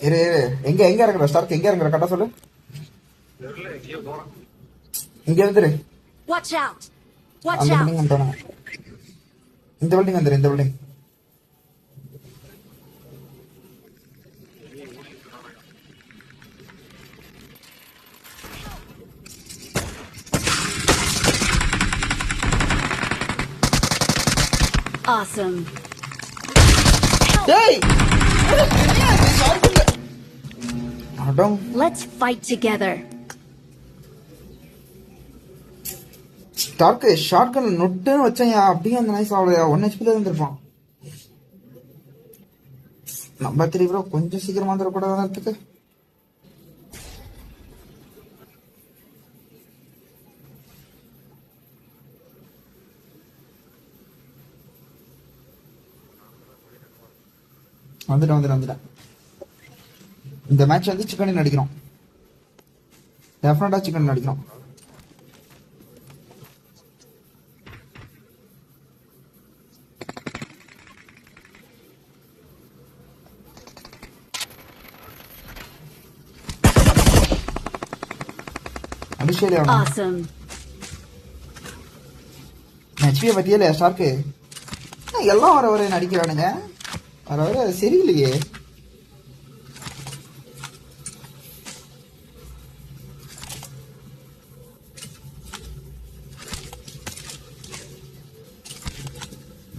இரு இரு. எங்க எங்க இருக்கிற ஸ்டார்க்? எங்க இருக்கிற கரெக்டா சொல்லு. இங்க வந்துரு. Watch out! Watch அந்த out! பில்டிங் வந்துட்டானே. இந்த பில்டிங் வந்துரு. இந்த பில்டிங். Awesome. டேய் அடம். Let's fight together. Stark shotgun நொட்டுன்னு வச்சேன். அப்படியே அந்த நைஸ் அவ்வளோ 1 HP தான் இருந்திருப்பான். நம்பர் 3 ப்ரோ கொஞ்சம் சீக்கிரமா வந்துடக்கூடாது நேரத்துக்கு. வந்துட்டேன். இந்த மேட்ச் வந்து சிக்கன் அடிக்கிறோம். டெஃபினட்டா சிக்கன் அடிக்கிறோம். Awesome. ஹெச்பியை பத்தியே ஸ்டார்க்கு எல்லாம் வர வர நடிக்கிறானுங்க. வர வர சரியில்லையே.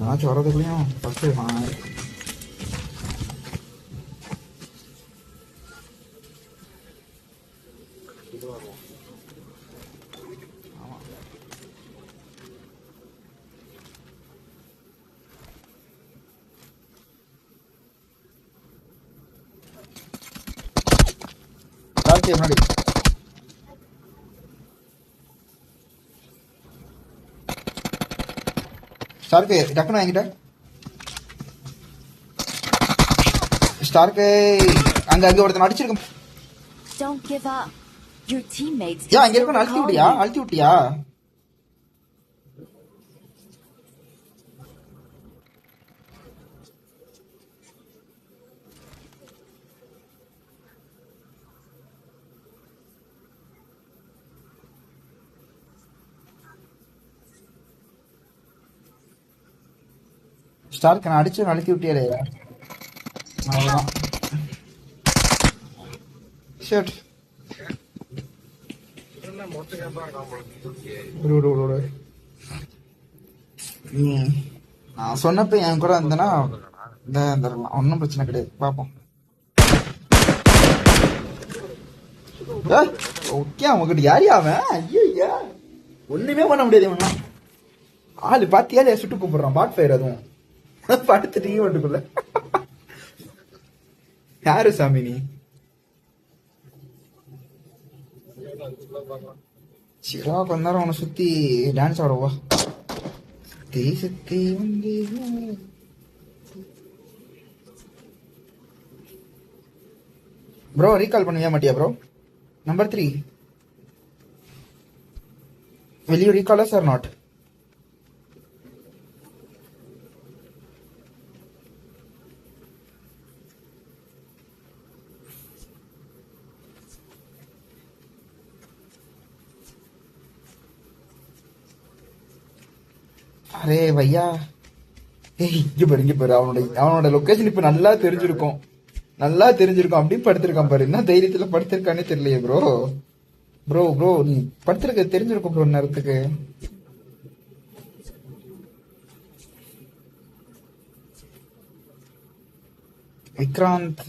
மேட்ச் வர்றதுக்குள்ளேயும் ஃபர்ஸ்ட் முன்னாடி ஸ்டார்க்கு டக்குன்னு வாங்கிட்ட. ஸ்டார்க்கு அங்க ஒருத்தன் அடிச்சிருக்கும். Don't give up. Your teammates. அங்க இருக்க அழுத்தி விட்டியா? ஸ்டார்க் நான் அடிச்சு அழுத்தி விட்டியா? அவ்வளவுதான். ஷட் நான் சொன்னப்ப என் கூட இருந்தேன்னா ஒன்னும் பிரச்சனை கிடையாது. பாப்போம். ஓகே அவங்ககிட்ட யாரி அவன்? ஐயா ஒண்ணுமே பண்ண முடியாது. இவனா ஆளு பாத்தியா சுட்டு கூப்பிடுறான். பாட் ஃபயர் அதுவும் படுத்துட்டு வந்துக்குள்ள. யாரு சாமி நீ? சிவா கொஞ்ச நேரம் அவனை சுத்தி டான்ஸ் ஆடுவா. சுத்தி வந்து ப்ரோ ரீகால் பண்ணுவியா மாட்டியா bro? Number 3 will you recall us or not? அரே பையா இங்க பாரு அவனோட லொகேஷன் இப்ப நல்லா தெரிஞ்சிருக்கும். அப்படி படுத்திருக்கான் பாரு. என்ன தைரியத்துல படுத்திருக்கானே தெரியலையே ப்ரோ நீ படுத்திருக்க தெரிஞ்சிருக்கும் ப்ரோ நேரத்துக்கு. விக்ராந்த்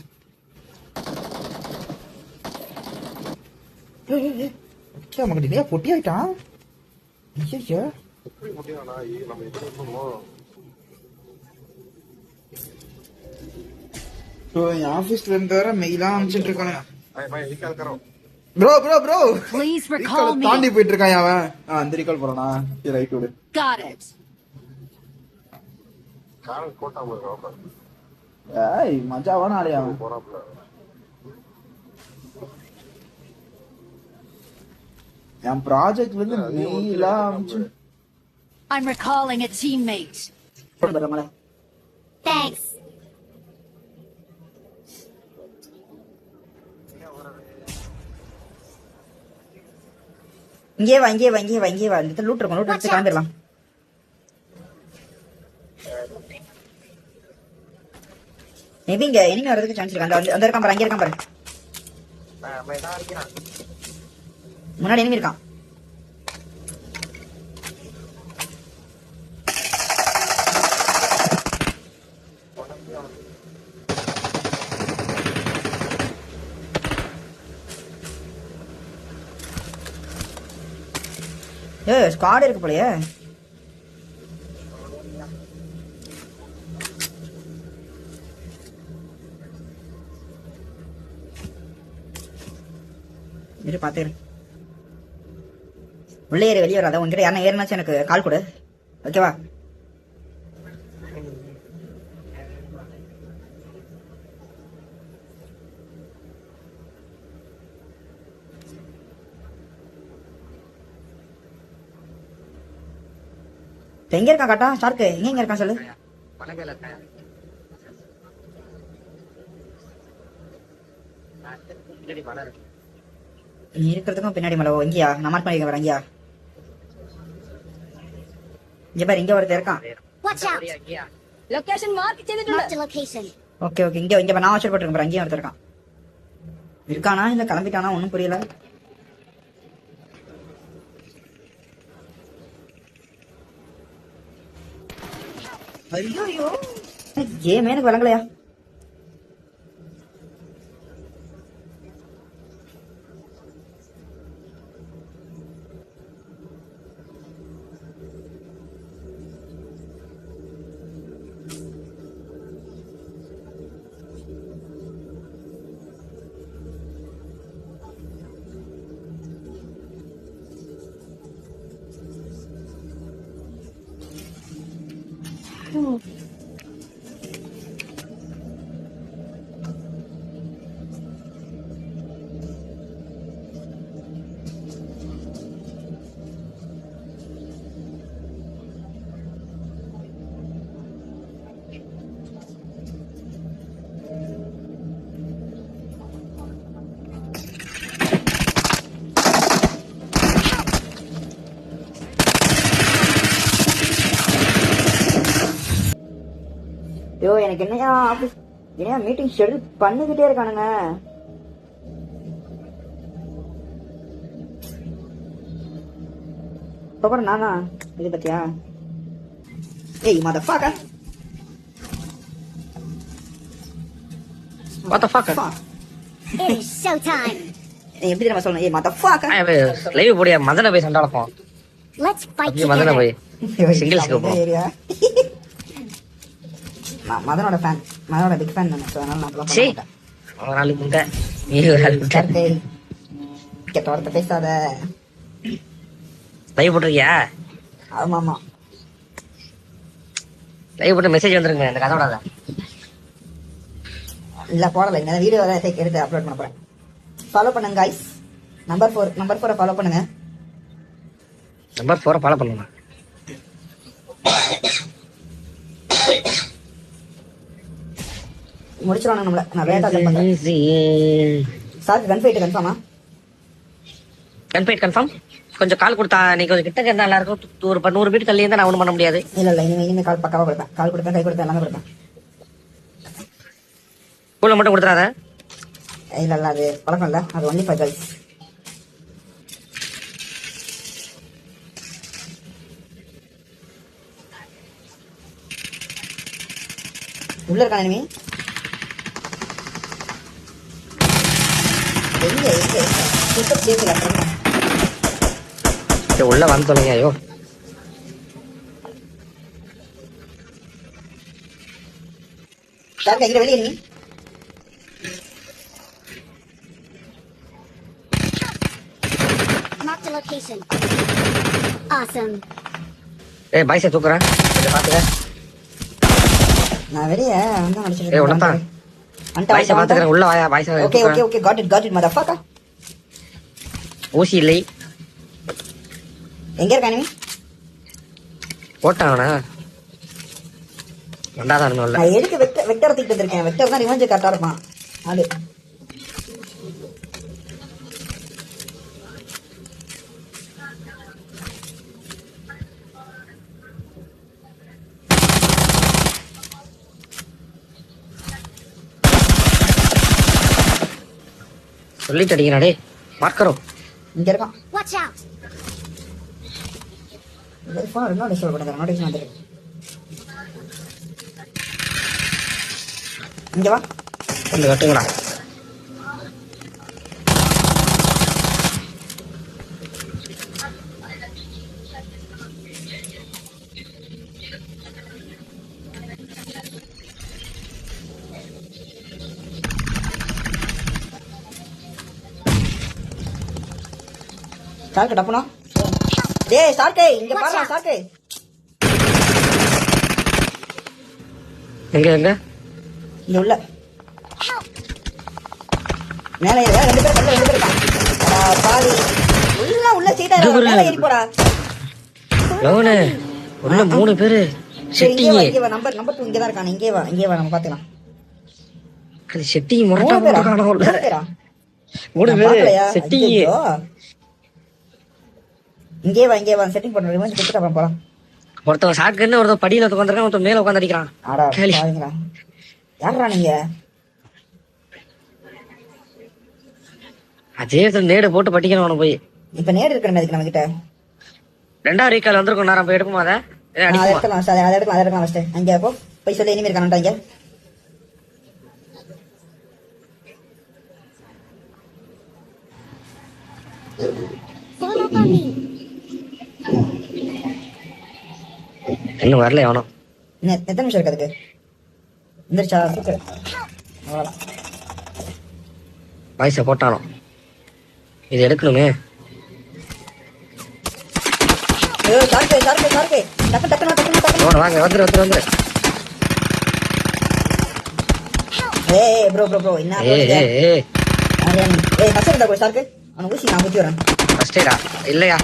மகடியா பொட்டி ஆயிட்டான். ஐயா என் ஆபீஸ்ல இருந்து வேற மெயிலா அனுப்பிச்சிட்டு இருக்கானே. ப்ரோ தாண்டி போயிட்டு இருக்கான் அவன். அந்த ரீகால் போறானா? ரைட் விடு. ஏய் மஜாவான ஆளே அவன். என் ப்ராஜெக்ட்ல இருந்து மெயிலா அனுப்பிச்சு. I'm recalling a teammate. Thanks. இங்கே வா இங்கே வா இங்கே வா இங்கே வா. இந்த லூட் இருக்கும், லூட் எடுத்து கிளம்பிடலாம். மேபி இங்க எனிமி வரதுக்கு சான்ஸ் இருக்கு. அந்த இருக்கான் பாரு, அங்கே இருக்கான் பாரு. முன்னாடி எனிமி இருக்கான். ஸ்குவாட் இருக்கு போலயே. இரு பாத்துக்கிறேன். உள்ளே ஏறி வெளியே வராத. உங்ககிட்ட யாரா ஏறினாச்சும் எனக்கு கால் கொடு, ஓகேவா? எங்க இருக்கான் காட்டா ஷார்க்கு? எங்க இருக்கான் சொல்லு. நீ இருக்கிறதுக்கும் பின்னாடி மலை. இங்கயா நான் மார்க் பண்ணிக்க வரேன். இங்கயா இங்க பாரு, இங்க ஒருத்தர் இருக்கான். Watch out! Location mark the location. Okay okay, இங்க இங்க நான் வாட்ச் போட்டுருக்கேன் பாரு. அங்கேயும் ஒருத்தர் இருக்கான். இருக்கானா இல்ல கிளம்பிட்டானா ஒன்னும் புரியல. ஐயோ கேமே எனக்கு விளங்கலையா? ஐயோ எனக்கு என்னையா ஆபீஸ் என்னையா மீட்டிங் ஷெட்யூல் பண்ணிக்கிட்டே இருக்கானுங்க. இப்ப நானா இது பத்தியா? ஏய் motherfucker. What the fuck? It is showtime. நீ எப்படி தெரியுமா சொல்லணும்? ஏய் motherfucker. லைவ் போடியா, மதன போய் சண்டை வளர்ப்போம். Let's fight அப்படியே மதன together. போய் சிங்கிள்ஸ்க்கு போ. மதனோட ஃபேன், மதனோட பிக் ஃபேன் நான். அதனால நான் அதெல்லாம் சீ, பண்ண மாட்டேன். ஒரு நாள் முண்டை, நீ ஒரு நாள் முண்டை. கரெக்ட். கெட்ட வார்த்தை பேசாத. லைவ் போட்டிருக்கியா? ஆமா ஆமா. லைவ் போட்டு மெசேஜ் வந்துருங்க, இந்த கதை விடாத. இல்ல போடல, இந்த வீடியோ வர எடுத்து அப்லோட் பண்ண போறேன். ஃபாலோ பண்ணுங்க गाइस. நம்பர் 4 ஃபாலோ பண்ணுங்க. நம்பர் 4 ஃபாலோ பண்ணுங்க. முடிச்சிருவாங்க நம்மள. நான் லேட்டா ஜம்ப் பண்றேன். சார் கன் ஃபைட் கன்ஃபார்மா? Gun fight confirm. கொஞ்சம் கால் கொடுத்தா நீ கொஞ்சம் கிட்ட இருந்தா நல்லா இருக்கும். ஒரு 100 மீட்டர் தள்ளி இருந்தா நான் ஒண்ணும் பண்ண முடியாது. இல்ல இனிமே கால் பக்காவா கொடுப்பேன். கால் கொடுப்பேன், கை கொடுப்பேன், எல்லாமே கொடுப்பேன். கூல மட்டும் கொடுத்துறாத. இல்ல அது பழக்கம் இல்ல, அது ஒன்லி ஃபார் गर्ल्स. உள்ள இருக்கான் enemy. எங்க சூப்பர் சேஃப்ல இருக்கா? உள்ள வந்து தொலைங்க. ஐயோ சார் கையில வெளியே நீ. Mark the location. Awesome. ஏய் பாய்ஸை தூக்குறேன், கொஞ்சம் பாத்துக்க. நான் வெளியே வந்து ஏய் உன்னதான் பாய்ஸை பாத்துக்கிறேன். உள்ள வாயா பாய்ஸை. Okay okay okay got it motherfucker. ஊசி இல்லை. எங்க இருக்க enemy? போட்டாங்கண்ணா ரெண்டாவது அனுமதி. நான் எதுக்கு வெக்டர் தூக்கிட்டு வந்திருக்கேன்? வெக்டர் தான் ரிவெஞ்ச் கரெக்டா இருப்பான். அது சொல்லிட்டு அடிக்கிறா டே. மார்க்கரும் இங்க இருக்கான். Watch out! ஃபோன் ரெண்டு டிஸ்டர்ப் பண்ணுங்க. நோட்டிஃபிகேஷன் வந்துருக்கு. இங்க வா. கொஞ்சம் கட்டுங்கடா. சார்க்கு டப்புனா. டேய் சார்க்கே இங்க பாருடா சார்க்கே. எங்க எங்க இங்க உள்ள மேலே ஏறு. ரெண்டு பேர் இருக்கான். பாதி உள்ள சீட்டா மேலே ஏறி போடா. லோனு உள்ள 3 பேரு. செட்டிங்க இங்க வா. நம்பர் 2 இங்க தான் இருக்கான். இங்கே வா நம்ம பாத்துக்கலாம். அது செட்டிங்க முரட்டா போட்டுறானோ உள்ள. 3 பேரு செட்டிங்க. இங்கே வா செட்டிங் பண்ணு. ரிவெஞ்ச் கொடுத்துட்டு அப்புறம் போலாம். ஒருத்தவன் சாக்குன்னு ஒருத்தன் படியில உட்காந்துருக்கான், ஒருத்தன் மேல உட்காந்து அடிக்கிறான். ஆடா பாருங்கடா. யாரா நீங்க? அதே நேடு போட்டு படிக்கணும் அவனை போய். இப்ப நேடு இருக்கணும் அதுக்கு நம்ம கிட்ட. 2வது ரீகால் வந்திருக்கும் நேரம் போய் எடுக்குமா? அதை எடுக்கலாம் ஃபர்ஸ்ட். அங்க போய் சொல்லி இனிமே இருக்கானு இங்க. Follow me. இன்னும் வரல எவனும். எத்தனை நிமிஷம் இருக்கு அதுக்கு? வந்துருச்சா? சூப்பர். அவ்வளோதான். வாய்ஸை போட்டானோ இது எடுக்கணுமே. சார்க்கே டக்கு. வாங்க வந்துரு. ஏய் ப்ரோ என்ன போடுங்க? ஏய் ஃபர்ஸ்ட் இருந்தா போய் சார்க்கே. அவன ஊசி நான் ஊத்தி வரேன். ஃபர்ஸ்ட் எய்டா இல்லையா?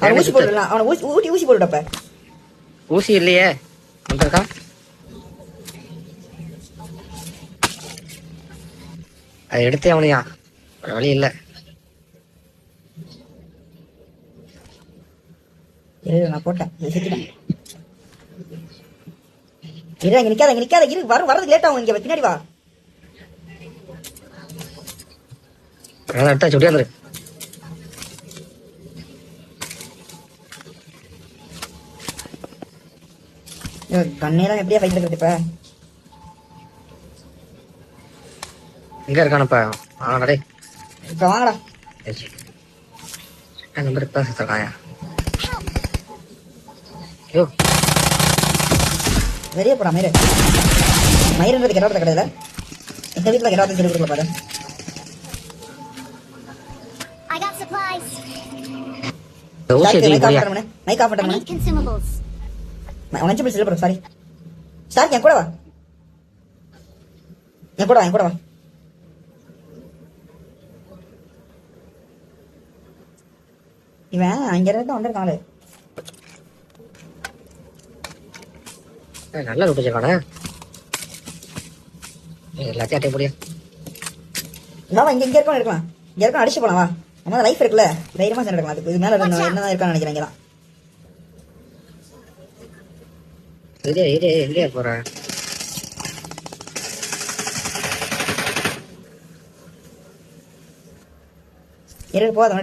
அவன ஊசி போடலாம். அவன ஊசி போடுடப்ப. ஊசி இல்லையே. வந்திருக்கா? அது எடுத்தே அவனையா? வழி இல்ல. நான் போட்டேன். இங்க நிக்காத இரு. வரதுக்கு லேட் ஆகும். இங்க பின்னாடி வா. எடுத்தா சுடியா வந்துரு. கண்ணேலாம் எப்படியா ஃபைட் எடுக்கிறது இப்ப? எங்க இருக்கானப்ப? டே இப்ப வாங்கடா. நம்பர் தான் சுத்தறாயா? யோ வெளியே போடா மயிரன்றது கெடாத கடையில. எங்க வீட்டுல கெடாத சொல்லி கொடுக்கல பாரு. I got supplies. ஊசி மைக் எடுத்து ஆஃப் போறியா? பண்ணு. மைக் ஆஃப் I பண்ணு. need consumables. உனச்சு பிடிச்சல ப்ரோ. Sorry Stark. என் கூட வா. இவன் அங்க இருந்து வந்திருக்காங்களே. நல்லா விட்டுச்சிருக்கானே. எல்லாத்தையும் அட்டை போடியா? வா இங்க இருக்கலாம். அடிச்சு போலாம். வா நம்ம லைஃப் இருக்குல்ல, தைரியமா சென்று எடுக்கலாம். அதுக்கு இது மேல என்னதான் இருக்கான்னு நினைக்கிறேன். இங்கதான் எங்க போற?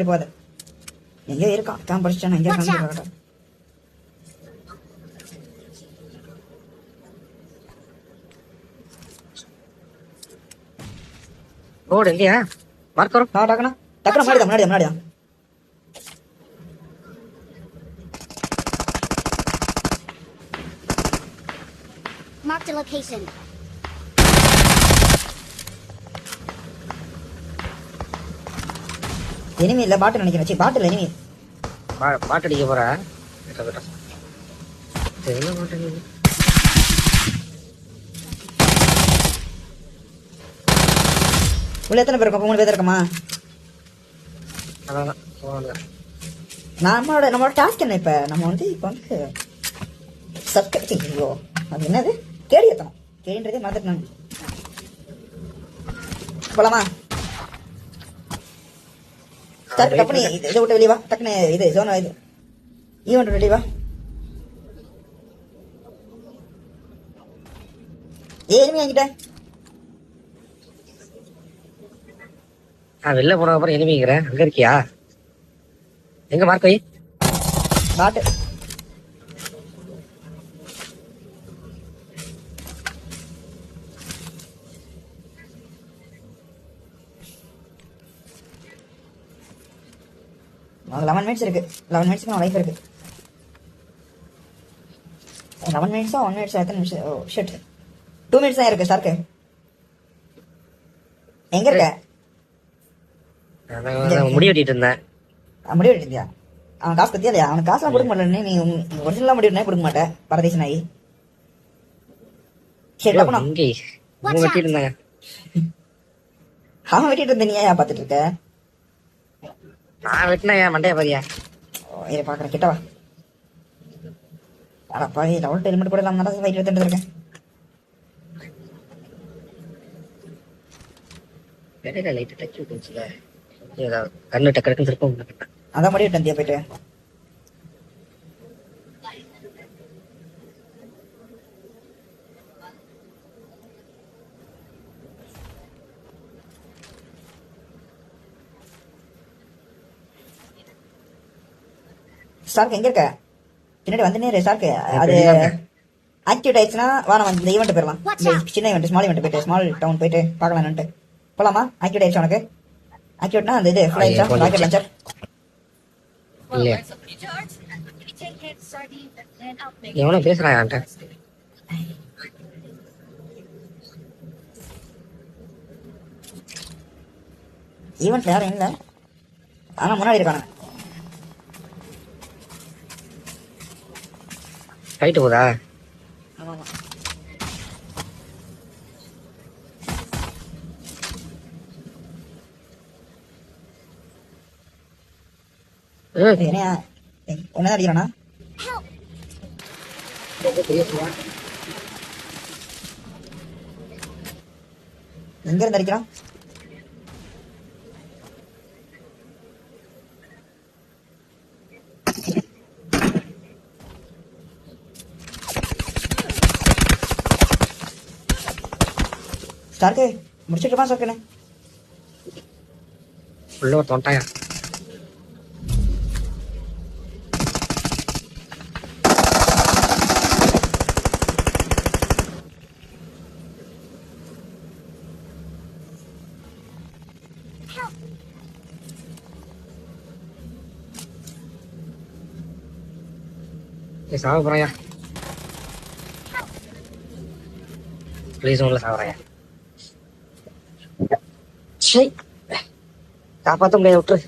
போகாத. எங்க இருக்கான்? தான் படிச்சானா? எங்க இருக்கான்? ரோடு எங்கயா? மார்க்கரும் டக்குனு முன்னாடிதான். Marked a location. எனிமி இல்ல, பாட்டு நினைக்கிறேன். பாட்டில் எனிமி. பாட்டு அடிக்க போற? தெரியல மாட்டேங்குது. உள்ள எத்தனை பேர் இருக்கோம்? 3 பேர் இருக்கமா? நம்மளோட டாஸ்க் என்ன இப்ப? நம்ம இப்ப சப்ஸ்கிரைப். அது என்னது? கேடி ஏத்தணும். கேடின்றதே மறந்துட்டேன். போலாமா? டக்குனு இதை விட்டு வெளியே வா. டக்குனு இது ஜோன் இது ஈவெண்ட் ரெடி வா. எனிமி வாங்கிட்ட. நான் வெளில போன அப்புறம் எனிமிங்கிறேன். அங்க இருக்கியா? எங்க மார்க் வை? பாட்டு உனக்கு 11 மினிட்ஸ் இருக்கு. 11 மினிட்ஸ்க்கு நான் லைஃப் இருக்கு. 11 மினிட்ஸா 1 மினிட்ஸ் எத்தனை நிமிஷம்? ஓ ஷிட், 2 மினிட்ஸ் தான் இருக்கு. ஸ்டார்க்கு எங்க இருக்க? நான் முடி வெட்டிட்டு இருந்தேன். முடி வெட்டிட்டியா? அவன் காசு கத்தியா இல்லையா? அவனுக்கு காசுலாம் கொடுக்க மாட்டேன்னு நீ ஒரிஜினலா முடி வெட்டினா கொடுக்க மாட்டேன். பரதேச நாயி. சரி டப்புனா இங்கே இவங்க வெட்டிட்டு இருந்தாங்க. அவன் வெட்டிட்டு இருந்த நீ ஏன் பாத்துட்டு இருக்க? நான் வெட்டினா ஏன் மண்டைய பாரியா? இதை பாக்குறேன், கிட்டவா. அடப்பா, லெவல் ஹெல்மெட் கூட இல்லாம தான் ஃபைட் எடுத்துட்டு இருக்கேன். இடையில லைட் டச் விட்டுச்சுல, ஏதாவது கண்ணு டக்கு திருப்பம். அதான் முடி வெட்டந்தியா போயிட்டு. ஸ்டார்க் எங்க இருக்க? பின்னாடி வந்து ஸ்டார்க் அது ஆக்டிவேட் ஆயிடுச்சுன்னா வா நம்ம இந்த ஈவெண்ட் போயிடலாம். சின்ன ஈவெண்ட், ஸ்மால் ஈவெண்ட் போயிட்டு ஸ்மால் டவுன் போயிட்டு பார்க்கலாம்னுட்டு போலாமா? ஆக்டிவேட் ஆயிடுச்சு உனக்கு? ஆக்டிவேட்னா அந்த இது ஃபுல் ஆயிடுச்சா ராக்கெட் லான்ச்சர்? இல்லையா? எவனோ பேசுறான் என்கிட்ட. ஈவெண்ட்ல யாரும் இல்ல, ஆனா முன்னாடி இருக்கானு. ஃபைட் போதா? என்னையா ஒன்னதான் அடிக்கிறானா? எங்க இருந்து அடிக்கிறான்? ஸ்டார்க்கு முடிச்சிட்டு இருப்பான் ஸ்டார்க்கு. உள்ள ஒரு தொண்டாயா? சாவ போறாயா? ப்ளீஸ் உங்களை சாவறாயா? சரி, காப்பாற்ற முடியாது, விட்டுரு.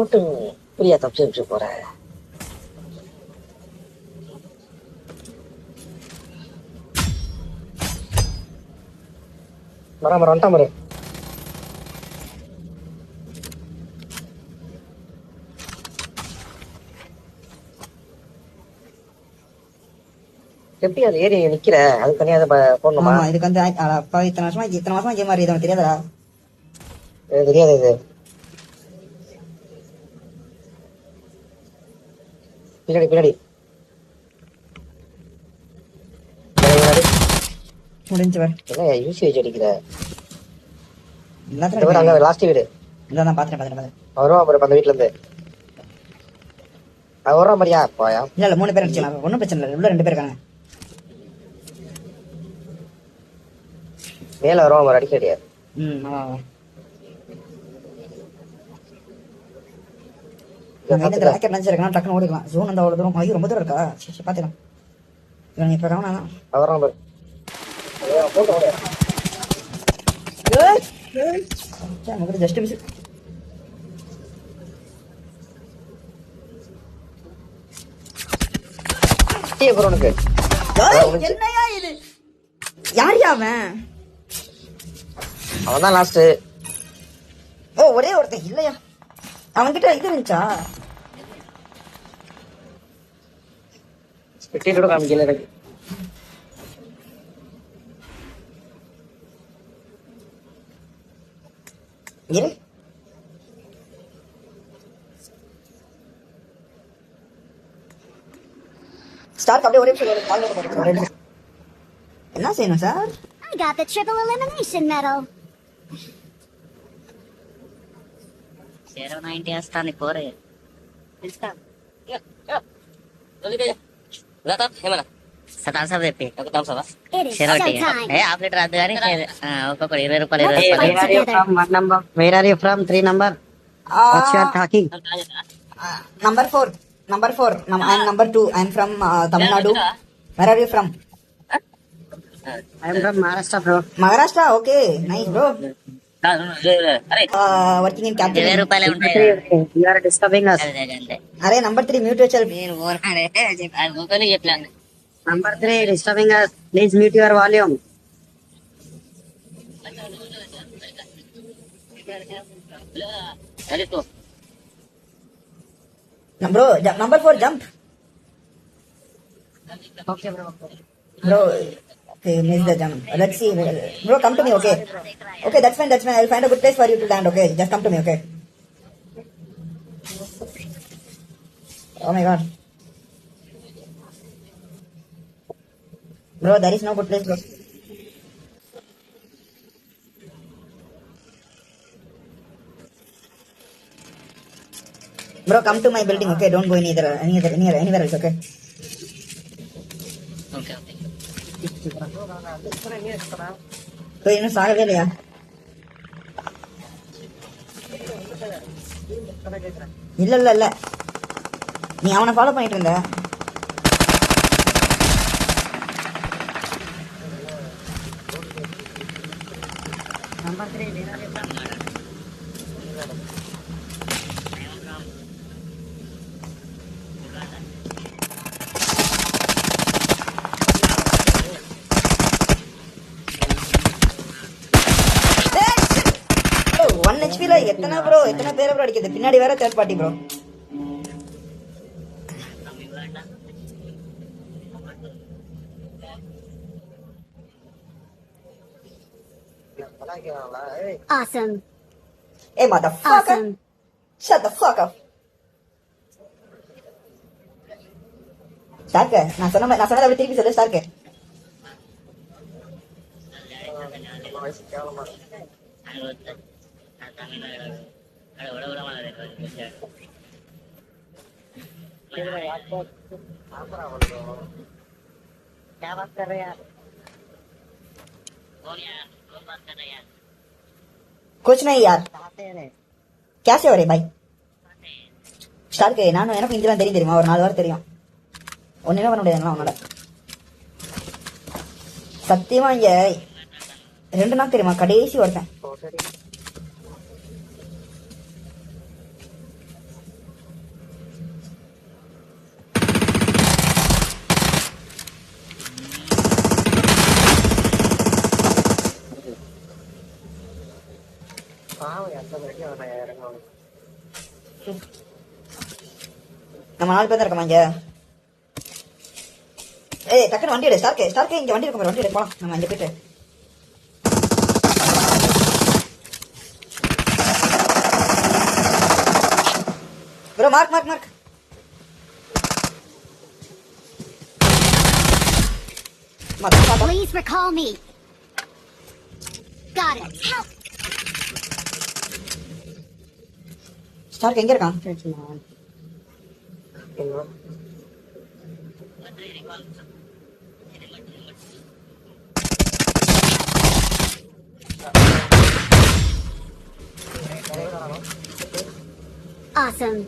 மட்டும் புரியா தப்பிச்சு போற. மரம் வந்துட்டான் பாரு. எப்படி அது ஏறி நிக்கிற? அது தனியா போடணுமா? இதுக்கு வந்து இத்தனை வருஷமா கேம் ஆடுறது உனக்கு தெரியாதா? தெரியாது. இது பின்னாடி பின்னாடி முடிஞ்சு வர என்ன யூசி வச்சு அடிக்கிற? எல்லாத்தையும் அங்க லாஸ்ட் வீடு இதான் பாத்துறேன். வருவான் அப்புறம் அந்த வீட்டுல இருந்து. அது வர்ற மாதிரியா? போயா? இல்ல 3 பேர் அடிச்சலாம், ஒன்னும் பிரச்சனை இல்லை. உள்ள 2 பேர் இருக்காங்க. மேல வருவான் ஒரு அடிக்க கிடையாது. ராக்கெட் லான்ச்சர் இருக்கான், டக்குன்னு ஓடிக்கலாம். ஜோன் வந்து அவ்வளவு தூரம். ஐயோ ரொம்ப தூரம் இருக்கா? சரி பாத்துக்கலாம். இவன் இப்ப கவனம் வர்றான் பாரு. Just miss. உனக்கு என்னையா இது? யாரியா அவன்? அவன் தான் லாஸ்ட். ஓ ஒரே ஒருத்தன் இல்லையா? அவன்கிட்ட இது இருந்துச்சா? ஸ்பெக்டேட்டரோட காமிக்கல எனக்கு. இரு ஸ்டார்ட் அப்படியே ஒரே நிமிஷம் கால் பண்ண. என்ன செய்யணும் sir? I got the triple elimination medal. 090 వస్తాను పోరే పిలుస్తా ఏమన్నా సతాం సార్ చెప్పి ఒక థమ్స్ అప్ It is షెరోటి showtime. హాఫ్ లీటర్ వద్దు కానీ ఒక్కొక్కటి 20 రూపాయలు 20 Fight రూపాయలు together. What number? Where are you from? 3 number. What's your talking? Number 4. Number 4. I'm number 2. I'm from Tamil Nadu. Where are you from? I am from Maharashtra, bro. Maharashtra. Okay. Nice, bro. అరే Working in 20 Captain. రూపాయలే ఉంటాయి You are disturbing us. అంతే Arey, number 3. Mute yourself. నేను పోరాడే Google చెప్పాను Number 3, disturbing us. Please mute your volume. అరే Bro, number 4. Jump. Okay, bro. Bro. Okay, missed the jump. Let's see. Bro, come to me, okay? Okay, that's fine. That's fine. I'll find a good place for you to land, okay? Just come to me, okay? Oh my god. Bro, there is no good place, bro. Bro, come to my building, okay? Don't go anywhere else, okay? Okay okay So, இன்னும் சாகவே இல்லையா? இல்ல நீ அவனை follow பண்ணிட்டு இருந்த. Number 3, where are you from? One ஹெச்பில எத்தனை பேரை ப்ரோ அடிக்குது? பின்னாடி வேற third party bro. Awesome. Hey, motherfucker. Awesome. Shut the fuck up. Stark, நான் சொன்னதை அப்படி திருப்பி சொல்லு ஸ்டார்க்கு. क्या बात कर रहे हैं यार? कुछ नहीं यार. चाहते हैं कैसे हो रहे भाई? ஸ்டார்க்கு, எனக்கு இங்கெல்லாம் தெரியுமா? ஒரு 4 வாரம் தெரியும். ஒண்ணுமே பண்ண முடியாது உன்னோட. சத்தியமா இங்க 2 நாள் தெரியுமா? கடைசி ஒருத்தன். நம்ம 4 பேர் தான் இருக்கோமா இங்க? ஏய், டக்குனு வண்டி எடு ஸ்டார்க்கு, இங்க வண்டி இருக்கும், வண்டி எடு போலாம். நம்ம இங்க போயிட்டு bro mark. Please recall me. Got it. Help. Stark எங்க இருக்கான்? Awesome.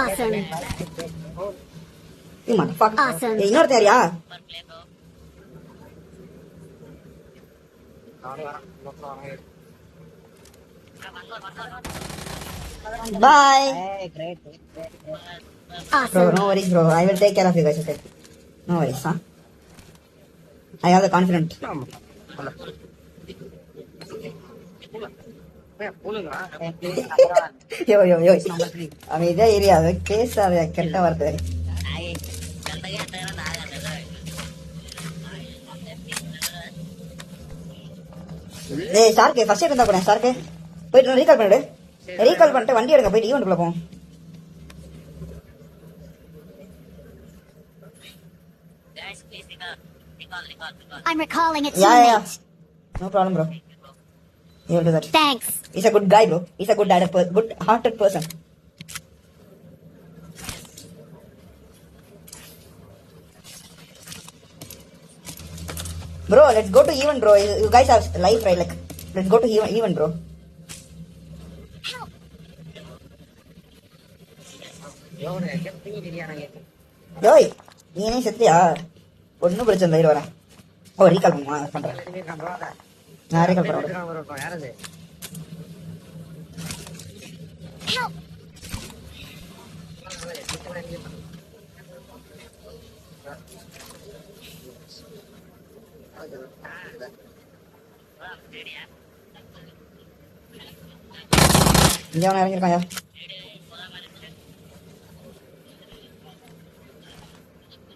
Awesome. You motherfucker. Awesome. ஏய், இன்னொருத்தன் யாரியா? Bye. Hey, great. Bro, Awesome. no worries, bro. I will take care of you guys, okay? No worries, huh? I have the confidence. யோ அமைதியா area பேசாத கெட்ட வார்த்தை. ஏய் ஸ்டார்க்கு, ஃபர்ஸ்ட் இருந்தா கூட ஸ்டார்க்கு போயிட்டு ரீகால் பண்ணிடு. ரீகால் பண்ணிட்டு வண்டி எடுங்க போயிட்டு ஈவெண்ட்டுக்குள்ள போவோம். I'm recalling a Yeah, yeah, yeah. teammate. No problem, bro. You will do that. Thanks. He's a good guy, bro. He's a good-hearted person. Bro, let's go to event, bro. You guys have life, right? Like, let's go to event, bro. யோய் நீ என்ன செத்தியா? ஒன்னும் பிரச்சனை இல்லை, வரேன். ஓ recall பண்றேன். நான் recall பண்றேன். யாரது? இங்க அவன் இறங்கிருக்காயா?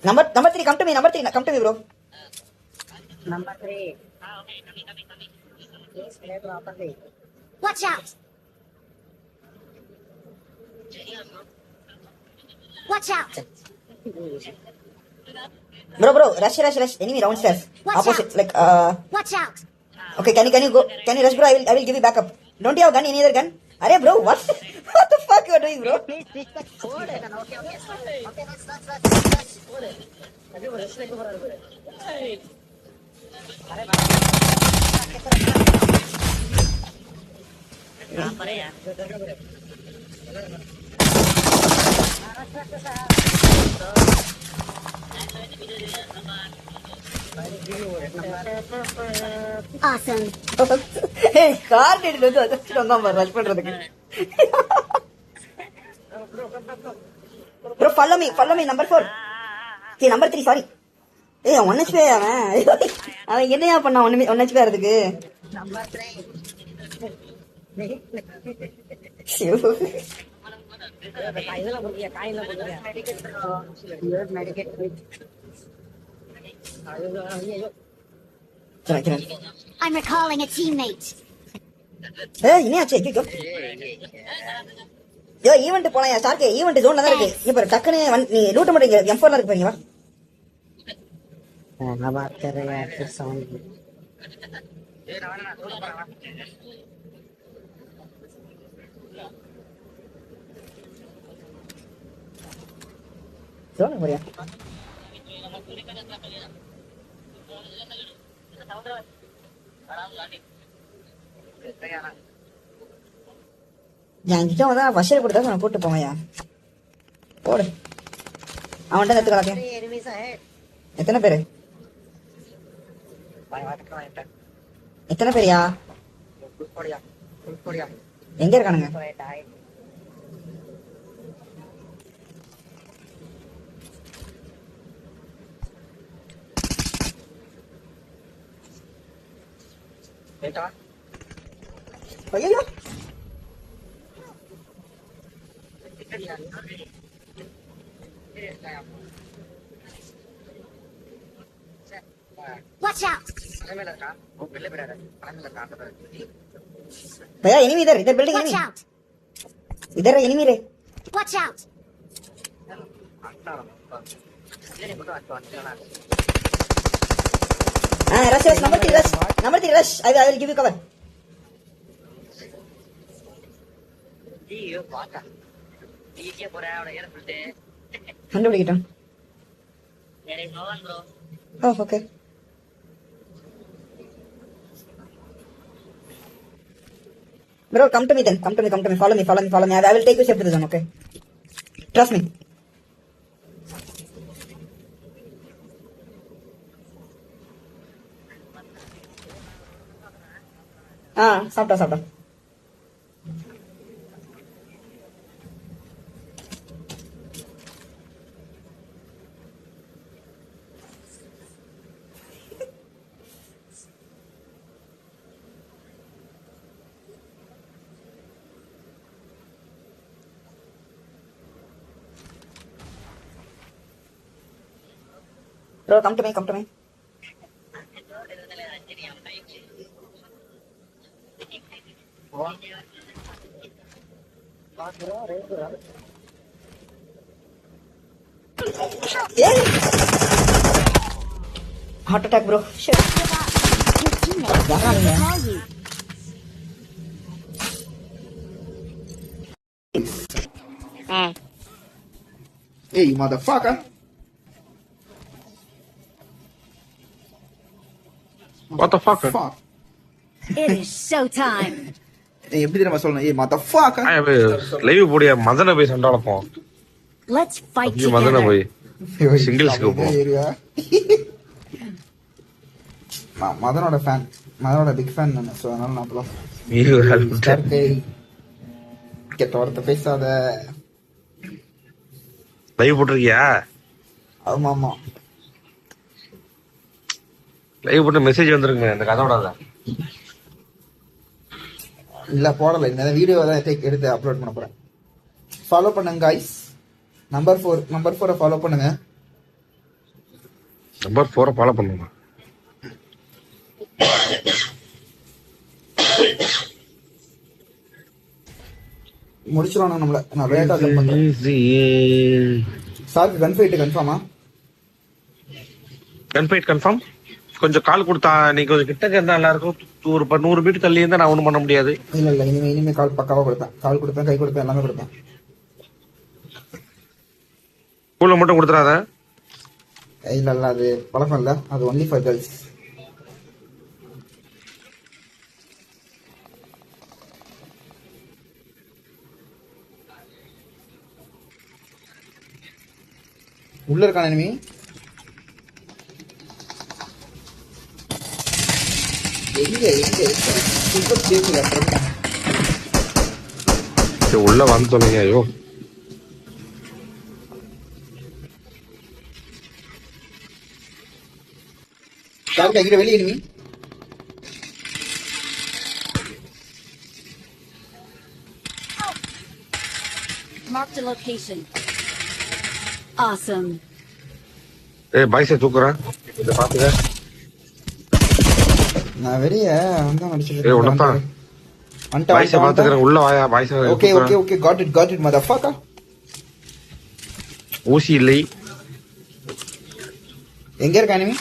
Number 3, come to me, bro. Number 3. Please play properly. Watch out. Watch out. Bro, rush. Enemy downstairs. Watch Opposite, out. like, Watch out. okay, can you go? Can you rush, bro? I will give you backup. Don't you have gun? Any other gun? Arey, bro, what? What the fuck you are doing, bro? Please switch the code. Okay. Okay, let's. अभी वो rush लेके बराबर है. अरे बाप यहाँ पर है यार. Awesome. Hey, car did it. That's not my rush பண்றதுக்கு. Bro, follow me, number 4. Okay, number 3, sorry. Hey, 1 HP அவன் என்னையா பண்ணா 1 HP வரதுக்கு? Number 3. काइला बोल दिया. Medicate I'm recalling a teammate. ஏய் இனியாச்சே கிக்கோ. யோ ஈவென்ட் போலாம் யா ஸ்டார்க் ஈவென்ட் ஜோன்ல தான் இருக்கு. இங்க பாரு டக்குனே நீ லூட் பண்ணிங்க M4 ல இருக்கு பாருங்க வா. ना बात कर रहे हैं फिर साउंड. ஜோன் போறியா? என்கிட்ட வந்தா வஷர் கொடுத்தா நான் போட்டு போவையா போடு. அவன்கிட்ட எடுத்துக்கலாக்கே. எத்தனை பேரு? எத்தனை பேரியா? எங்க இருக்கானுங்க? ஐயோ Watch out. भैया एनिमी इधर बिल्डिंग Watch एनिमी out. इधर एनिमी रे. Watch out. rush number 3 rush. I will give you cover. கண்டுபிடிக்கிட்டோம். Oh, okay. Bro, come to me then. Come to me. Follow me. I will take you safe to the zone, okay? Trust me. சாப்பிட்டா. Bro, come to me. Heart attack bro. Your teammates will call you. Hey, you motherfucker. What the fuck? Fuck. It is showtime. ஏய் எப்படி தெரியுமா சொல்லணும்? ஏய் motherfucker. Live போடியா மதன போய் சண்டை வளப்போம். Let's fight அப்படியே மதன together. போய் சிங்கிள்ஸ்க்கு போ. மதனோட ஃபேன், மதனோட பிக் ஃபேன் நான். சோ அதனால நான் அப்பலாம் You have கெட்ட வார்த்தை பேசாத. லைவ் போட்டிருக்கியா? ஆமா ஆமா. லைவ் போட்டு மெசேஜ் வந்திருக்குமே அந்த கதோட. இல்ல போடல, இந்த வீடியோ தான் எடுத்து அப்லோட் பண்ண போறேன். ஃபாலோ பண்ணுங்க गाइस. நம்பர் 4 ஃபாலோ பண்ணுங்க. நம்பர் 4 ஃபாலோ பண்ணுங்க. முடிச்சிரோம் நம்மள. நான் லேட்டா ஜம்ப் பண்றேன். சார் கன் ஃபைட் கன்ஃபார்மா? Gun fight confirm. கொஞ்சம் கால் கொடுத்தா நீ கொஞ்சம் கிட்டக்க இருந்தா நல்லா இருக்கும். ஒரு 100 மீட்டர் தள்ளி இருந்தா நான் ஒண்ணும் பண்ண முடியாது. இல்ல இனிமே கால் பக்காவா கொடுப்பேன். கால் கொடுப்பேன், கை கொடுப்பேன், எல்லாமே கொடுப்பேன். கூல மட்டும் கொடுத்துறாத. இல்ல அது பழக்கம் இல்ல, அது ஒன்லி ஃபார் கேர்ள்ஸ். உள்ள இருக்கான enemy. எங்க சூப்பர் சேஃப்ல அப்புறம் உள்ள வந்து சொல்லுங்க. ஐயோ கார் கையில வெளிய enemy. Marked a location. Awesome. ஏய் பைசை தூக்குறேன். இத பாத்துக்க. நான் வெளிய வந்து அடிச்சிட்டு ஏய் உனதான். பைசை பாத்துக்கறேன். உள்ள வாயா பைசை. Okay got it motherfucker. ஊசி இல்லை. எங்க இருக்க enemy?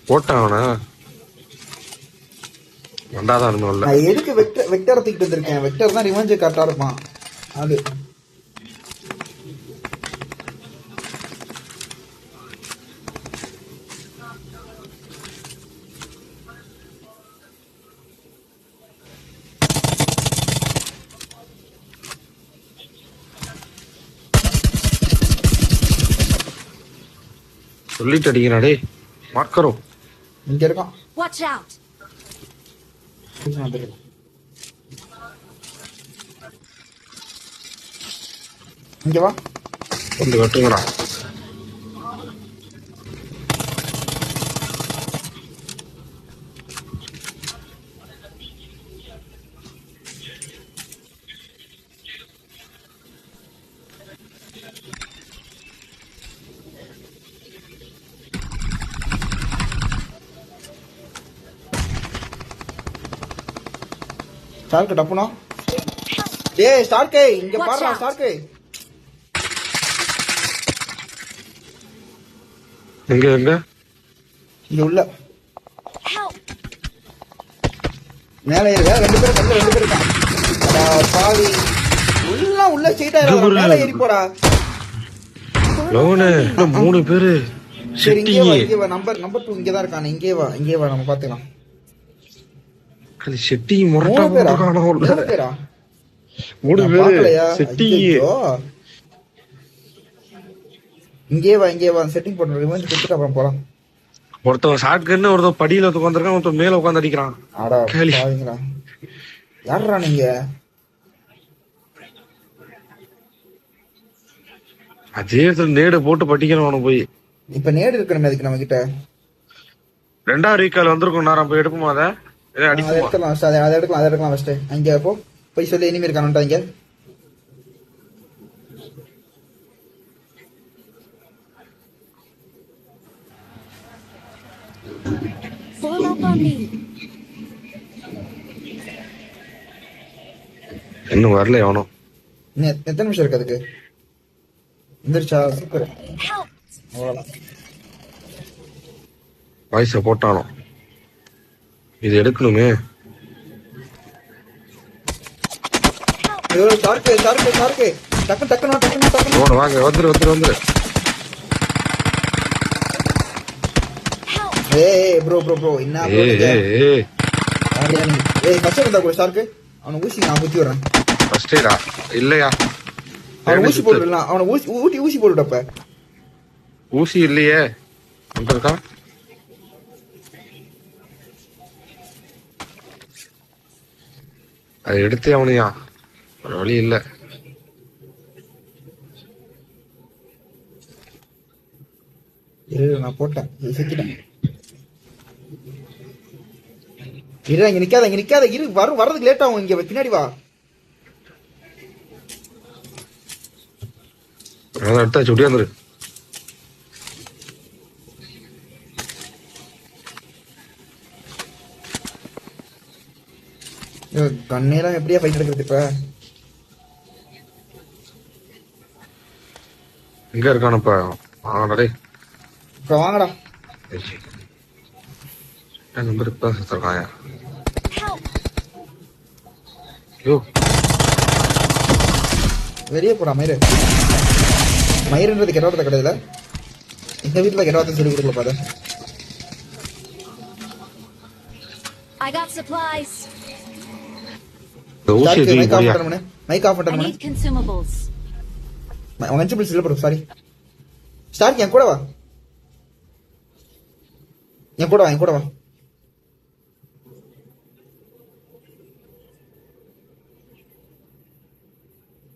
போட்டாவனா வந்தாதான் ஒண்ணும் இல்ல. நான் எதுக்கு வெக்டர் தூக்கிட்டு வந்திருக்கேன்? வெக்டர் தான் ரிவெஞ்ச் கரெக்டா இருப்பான். அது சொல்லிட்டு அடிக்கிறா டேய். மார்க்கரோ இங்க இருக்கான். Watch out. இங்க வா. வந்து வெட்டுங்கடா. ஸ்டார்க் டப்புனா. டேய் ஸ்டார்க் இங்க Watch பாருடா out. ஸ்டார்க். எங்க இங்க உள்ள Help. மேல ஏறுங்க. ரெண்டு பேர் இருக்கான். அடா பாவி. உள்ள ஸ்ட்ரைட்டா மேல ஏறி போடா. லோனு 3 பேரு. சரி இங்கே செட்டிங்க. வா நம்பர் 2 இங்க தான் இருக்கானே. இங்கே வா நம்ம பாத்துக்கலாம். அது செட்டி முரட்டா மூணு பேரா? போறானோ உள்ள. மூணு பேரா? 3 நான் பேரு பார்க்கலையா? செட்டி. ஐயையோ. இங்கே வா செட்டிங் போட்டு ரிவெஞ்ச் கொடுத்துட்டு அப்புறம் போலாம். ஒருத்தன் ஷார்ட் கன்னு, ஒருத்தன் படியில உட்காந்துருக்கான், ஒருத்தன் மேல உட்காந்து அடிக்கிறான். ஆடா கேளி. பாவீங்களா. யாரா நீங்க? அதே நேடு போட்டு படிக்கணும் அவனை போய். இப்ப நேடு இருக்கணுமே அதுக்கு நம்ம கிட்ட. 2வது ரீகால் வந்திருக்கும். நேரம் போய் எடுப்போமா அதை? அதை அடிக்குமா? எடுத்துக்கலாம் அதை எடுக்கலாம் ஃபர்ஸ்ட். அங்க போய் சொல்லி இனிமே இருக்கானுட்டா இங்க. Fall up on me. இன்னும் வரல எவனும். இன்னும் எத்தனை நிமிஷம் இருக்கு அதுக்கு? எந்திரிச்சா சூப்பர். அவ்வளவுதான். வாய்ஸ போட்டாலும் இது எடுக்கணுமே. ஐயோ ஷார்க்கு ஷார்க்கு ஷார்க்கு டக்கு டக்குனு டக்குனு டக்குனு. ஓடு வாங்க, வந்துரு வந்துரு வந்துரு. ஏய் ப்ரோ ப்ரோ ப்ரோ என்ன ப்ரோ ஏய் நீங்க? ஏய் ஏய் அப்படியா நீ? ஏய் ஃபர்ஸ்ட் இருந்தா கூட ஷார்க்கு அவனை ஊசி நான் குத்தி வரேன். ஃபர்ஸ்ட் எய்டா இல்லையா? அவனை ஊசி போட்டுடலாம். அவனை ஊசி போட்டுட்டப்ப. ஊசி இல்லையே. எங்க இருக்கா? அது எடுத்தே அவனையா? ஒரு வழி இல்ல. இரு நான் போட்டேன். செத்துட்டேன். இரு இங்க நிக்காத இரு வர்றதுக்கு லேட் ஆகும். இங்க பின்னாடி வா. அதான் எடுத்தாச்சு, ஒட்டி வந்துரு. கண்ணேலாம் எப்படியா ஃபைட் எடுக்கிறது இப்ப? எங்க இருக்கானு இப்ப? வாங்கடா இப்ப வாங்கடா. நம்பர் இப்ப சுத்திருக்காயா? ஐயோ வெளியே போடா மயிறு. மயிருன்றது கெட்டவார்த்தை கிடையாது. இந்த வீட்டுல கெட்டவார்த்தை சொல்லி கொடுக்கல பாரு. I got supplies. இந்த ஊசி மைக் ஆஃப் எதுவும் பண்ணு. மைக் ஆஃப் I பண்ணு. need consumables. வெஞ்சிபிள்ஸ் இல்ல ப்ரோ சாரி. ஸ்டார்க் என் கூட வா. என் கூட வா.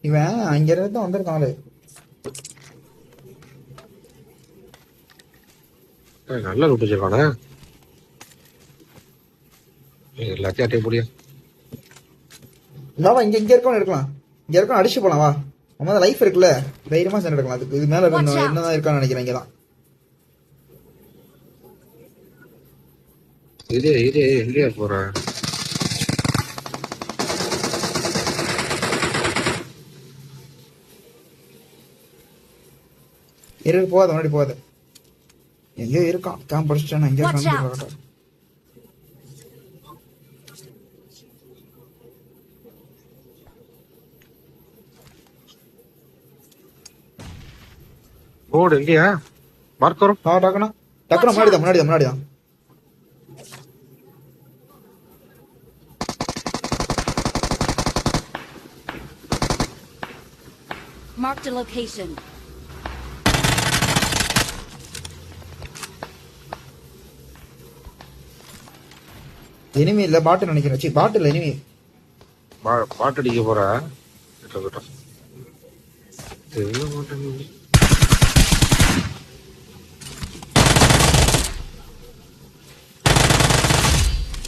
இவன் அங்க இருந்து தான் வந்திருக்காங்களே. நல்ல லூட் வச்சிருக்கானே. எல்லாத்தையும் அட்டை போடியா. வா இங்க இருக்கவன் எடுக்கலாம். இங்க இருக்கவன் அடிச்சு போலாம் வா. நம்ம லைஃப் இருக்குல்ல, தைரியமா சண்டை எடுக்கலாம். அதுக்கு இது மேல என்னதான் இருக்கான்னு நினைக்கிறேன். இங்கதான் இது எங்கேயா போற? போகாத முன்னாடி போகாத. எங்கேயோ இருக்கான். கேம்ப் படிச்சுட்டான். எங்கேயோ Watch out. இருக்கான். ஓடு எங்கேயா? மார்க் வரும். டக்குனு முன்னாடி தான். Marked a location. எனிமி இல்ல பாட்டு நினைக்கிறேன். பாட்டு இல்ல எனிமி. பாட்டு அடிக்க போற. தெரியல மாட்டேங்குது.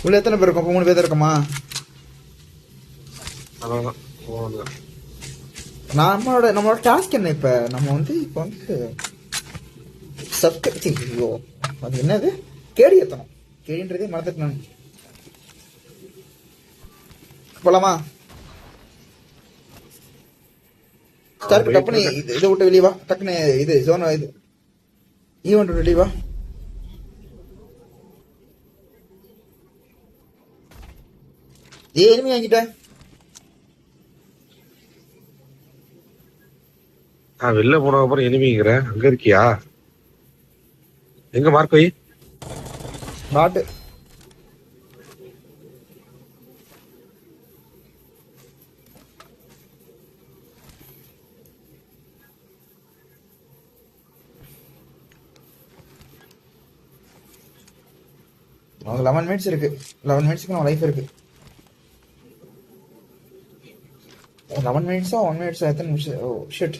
உள்ள எத்தனை பேர் இருக்கோம்? 3 பேர் இருக்கோமா? அதான் போகல. நம்மளோட டாஸ்க் என்ன இப்ப? நம்ம வந்து ஐயோ அது என்னது? கேடி ஏத்தணும். கேடின்றதே மறந்துட்டு நான். போலாமா? ஸ்டார்ட் டப்புனு இதை விட்டு வெளியே வா. டக்குனு இது ஜோன் இது ஈவெண்ட் விட்டு வெளியே வா. எனிமி வாங்கிட்ட. நான் வெளில போன அப்புறம் எனிமிங்கிறேன். அங்க இருக்கியா? எங்க மார்க் வை? பாட்டு அவங்க 11 மினிட்ஸ் இருக்கு. 11 மினிட்ஸ்க்கு நம்ம லைஃப் இருக்கு. 11 மினிட்ஸா 1 மினிட்ஸா எத்தனை நிமிஷம்? ஓ ஷிட்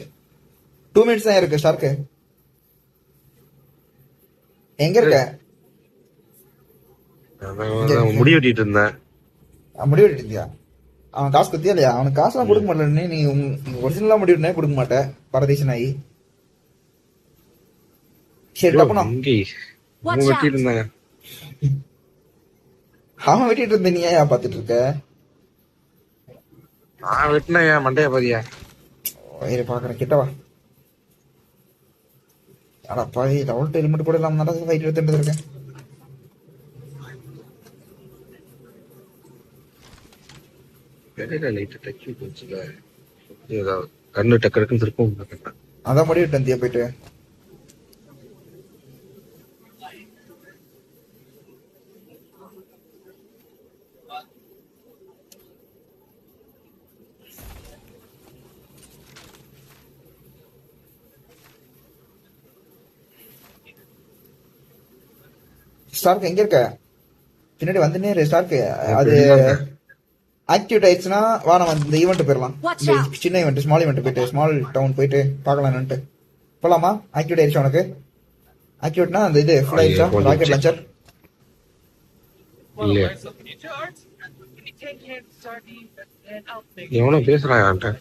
2 மினிட்ஸ் தான் இருக்கு. ஷார்க்கு எங்க இருக்க? முடி வெட்டிட்டு இருந்தேன். முடி வெட்டிட்டியா? அவன் காசு குத்தியா இல்லையா? அவனுக்கு காசுலாம் கொடுக்க மாட்டேன்னு நீ ஒரிஜினலா முடி வெட்டினே கொடுக்க மாட்டேன். பரதேசன் ஆகி. சரி டப்புனா வெட்டிட்டு இருந்தாங்க. அவன் வெட்டிட்டு இருந்த நீ ஏன் பாத்துட்டு இருக்க? நான் வெட்டினேன் என் மண்டைய பாதியா. இரு பாக்குறேன், கிட்டவா. அடா பாதி டவுல் ஹெல்மெட் கூட இல்லாம தான் ஃபைட் எடுத்துட்டு இருக்கேன். வெளியில லைட் டச் வச்சுல ஏதாவது கண்ணு டக்குன்னு திருப்பவும் மாட்டேன். அதான் முடிவிட்டு வந்தியா போயிட்டு. ஸ்டார்க் எங்க இருக்க? பின்னாடி வந்துனே இரு ஸ்டார்க். அது ஆக்டிவேட் ஆயிடுச்சுன்னா வா நம்ம இந்த ஈவெண்ட் போயிடலாம். Watch இந்த out. சின்ன ஈவெண்ட், ஸ்மால் ஈவெண்ட் போயிட்டு ஸ்மால் டவுன் போயிட்டு பார்க்கலாம்னுட்டு போலாமா? ஆக்டிவேட் ஆயிடுச்சு உனக்கு? ஆக்டிவேட்னா அந்த இது ஃபுல் ஆயிடுச்சா? ராக்கெட் லான்ச்சர் இல்லையா? எவனோ பேசுறான் என்கிட்ட.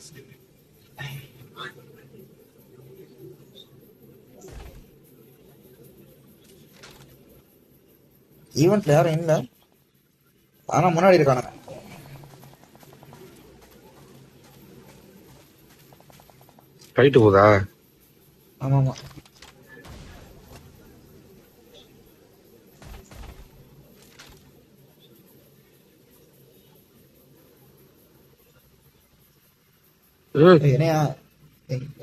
ஈவெண்ட்ல யாரும் இல்ல, ஆனா முன்னாடி இருக்கானுங்க. ஃபைட்டு போதா? ஆமா ஆமா. என்னையா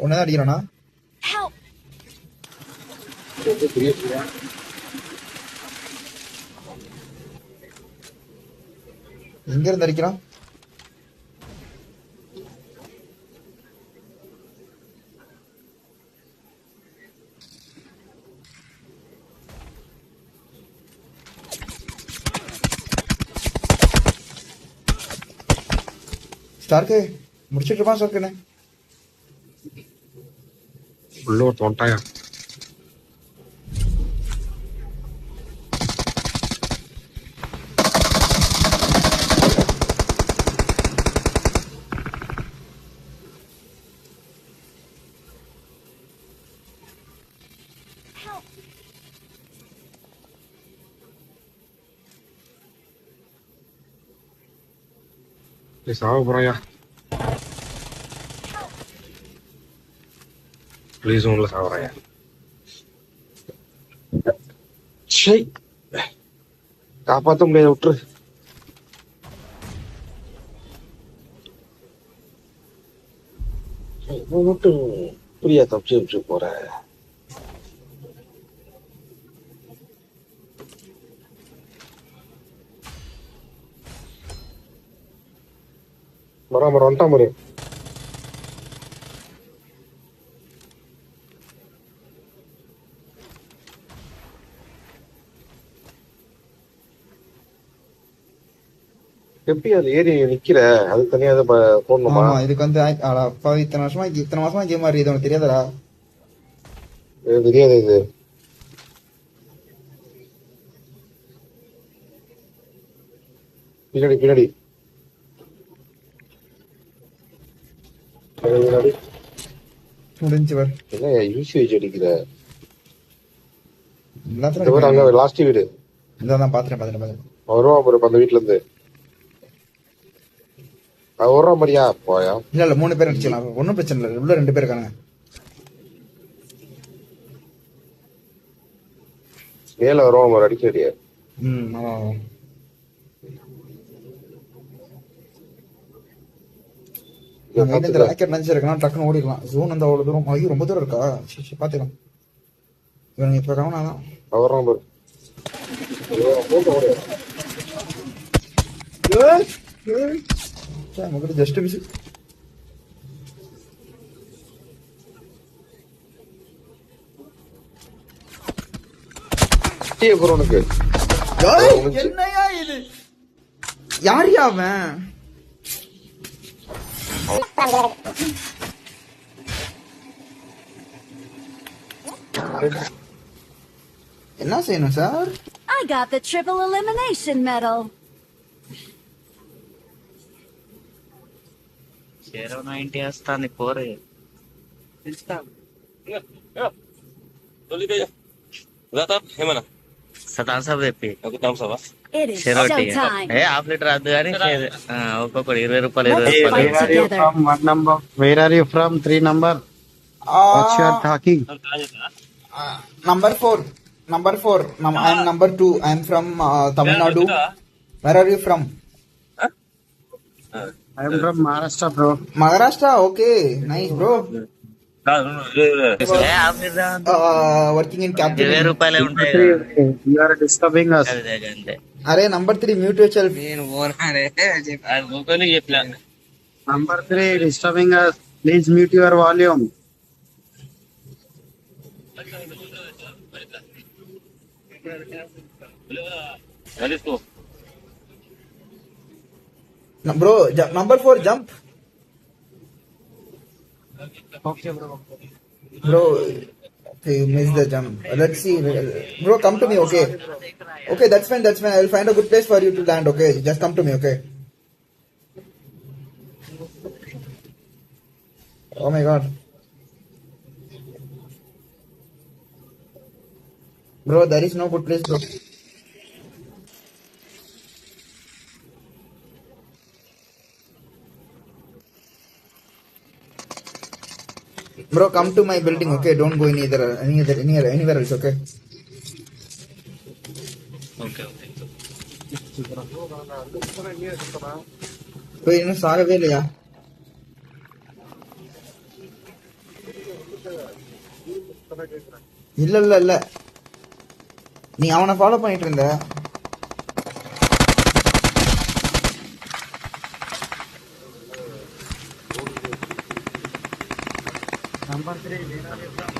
உன்னதான் அடிக்கிறானா? Help! எங்க இருந்து அடிக்கிறான்? ஸ்டார்க்கு முடிச்சிட்டு இருப்பான் ஸ்டார்க்குன்னு. உள்ள ஒரு தோண்டாயா. சாவ போறாயா? ப்ளீஸ் உள்ள சாவறாயா? சரி காப்பாத்த முடியாது, விட்டுரு. மட்டும் புரியா தப்பிச்சு போற. மரம் வந்துட்டான் பாரு. எப்படி அது ஏறி நிக்கிற? அது தனியா போடணுமா? ஆமா இதுக்கு வந்து அப்பா இத்தனை மாசமா கேம் ஆடுறது இது உனக்கு தெரியாதடா? தெரியாது இது. பின்னாடி பின்னாடி முடிஞ்சு வர் என்ன யூசி வச்சு அடிக்கிற? எல்லாத்தையும் அங்க லாஸ்ட் வீடு இதான் பாத்துட்டேன். வருவான் பாரு அந்த வீட்டுல இருந்து. வர்ற மாதிரியா? போயா. இல்ல 3 பேர் அடிச்சிடலாம், ஒன்னும் பிரச்சனை இல்லை. உள்ள 2 பேர் இருக்காங்க. மேல வருவான் பாரு அடிக்கடியா. ஆமா. ராக்கெட் லஞ்சர் இருக்கான், டக்குன்னு ஓடிக்கலாம். ஜோன் வந்து அவ்வளவு தூரம். ஐயோ ரொம்ப தூரம் இருக்கா? பாத்துக்கலாம். இவனுங்க இப்ப கவனாதான் வர்றான் பாரு. Just miss. உனக்கு என்னையா இது? யாரியா அவன்? என்ன செய்யணும் sir? I got the triple elimination medal. 090 వస్తుంది పోరే. Dali kayo. Wala tap, hemana. thumbs up చెప్పి It is షెరోటి showtime. హాఫ్ లీటర్ వద్దు కానీ ఒక్కొక్కటి 20 రూపాయలు Let's 20 fight రూపాయలు Where are you together. from? What number? Where are you from? 3 number. What's your talking? Number 4. Number 4. I am number 2. I am from Tamil Nadu. Where are you from? I am from Maharashtra, bro. Maharashtra. Okay. Nice, bro. Half litre Working in 20 Captain. రూపాయలే ఉంటాయి కదా. You are disturbing us. అదే అంతే Arey, number 3. Mute yourself. నేను ఓనానే Google చెప్పలా Number 3 disturbing us. Please mute your volume. Bro, number 4. Jump. Okay, bro. Bro, okay, missed the jump. Let's see. Bro, come to me, okay? Okay, that's fine, that's fine. I will find a good place for you to land, okay? Just come to me, okay? Oh my god. Bro, there is no good place, bro. Bro, come to my building, okay? Don't go anywhere else, okay? Okay okay போய் இன்னும் சாகவே இல்லையா? இல்ல நீ அவனை follow பண்ணிட்டு இருந்த. Number 3, where are you from?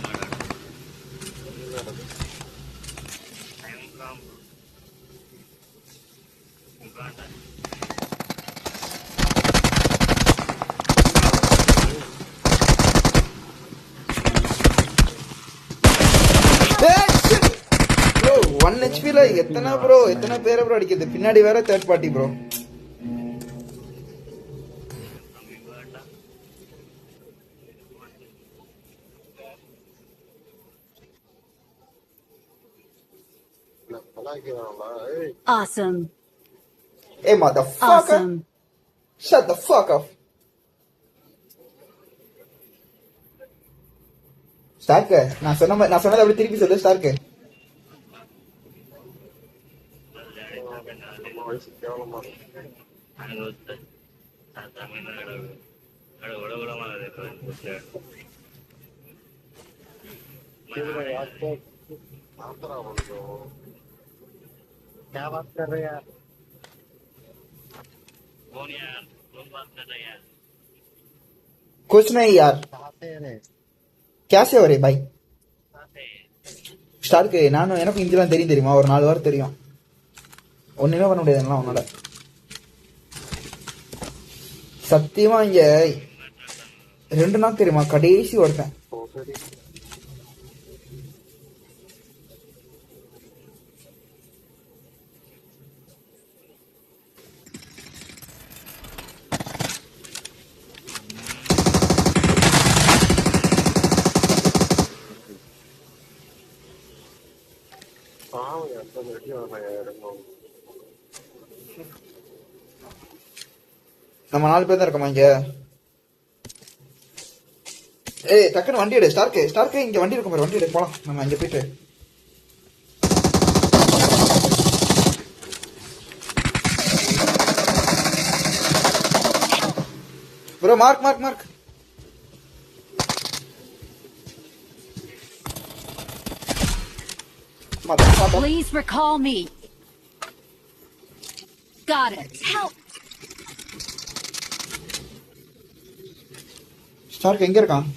Bro 1 HP ல எத்தனை பேரை ப்ரோ அடிக்குது? பின்னாடி வேற third party bro. Awesome. Hey motherfucker. Awesome. Shut the fuck up. Stark, நான் சொன்னதை அப்படி திருப்பி சொல்லு ஸ்டார்க். क्या बात कर रहे यार? कुछ नहीं यार. कहाँ से है रे? கேசே வரே பாய். ஸ்டார்க், நானும் எனக்கும் இங்கெல்லாம் தெரியுமா? ஒரு 4 வாரம் தெரியும். ஒண்ணுமே பண்ண முடியாது உன்னோட. சத்தியமா இங்க 2 நாள் தெரியுமா? கடைசி ஒருத்தன். நம்ம 4 பேர் தான் இருக்கோமா இங்க? ஏய் டக்குன்னு வண்டி எடு ஸ்டார்க், இங்க வண்டி இருக்கும் பாரு, வண்டி எடு போலாம் நம்ம இங்க போயிட்டு. Bro mark. Please recall me. Got it. Help. Stark எங்க இருக்கான்?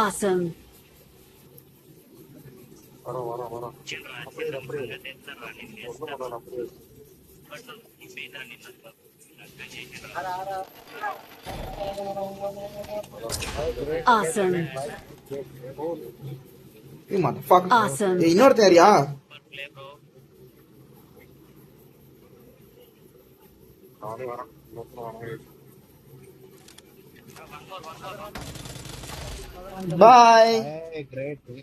Awesome. Awesome. You motherfucker. Awesome. ஏய், இன்னொருத்தன் யாரியா? Bye. Hey, great. Bro,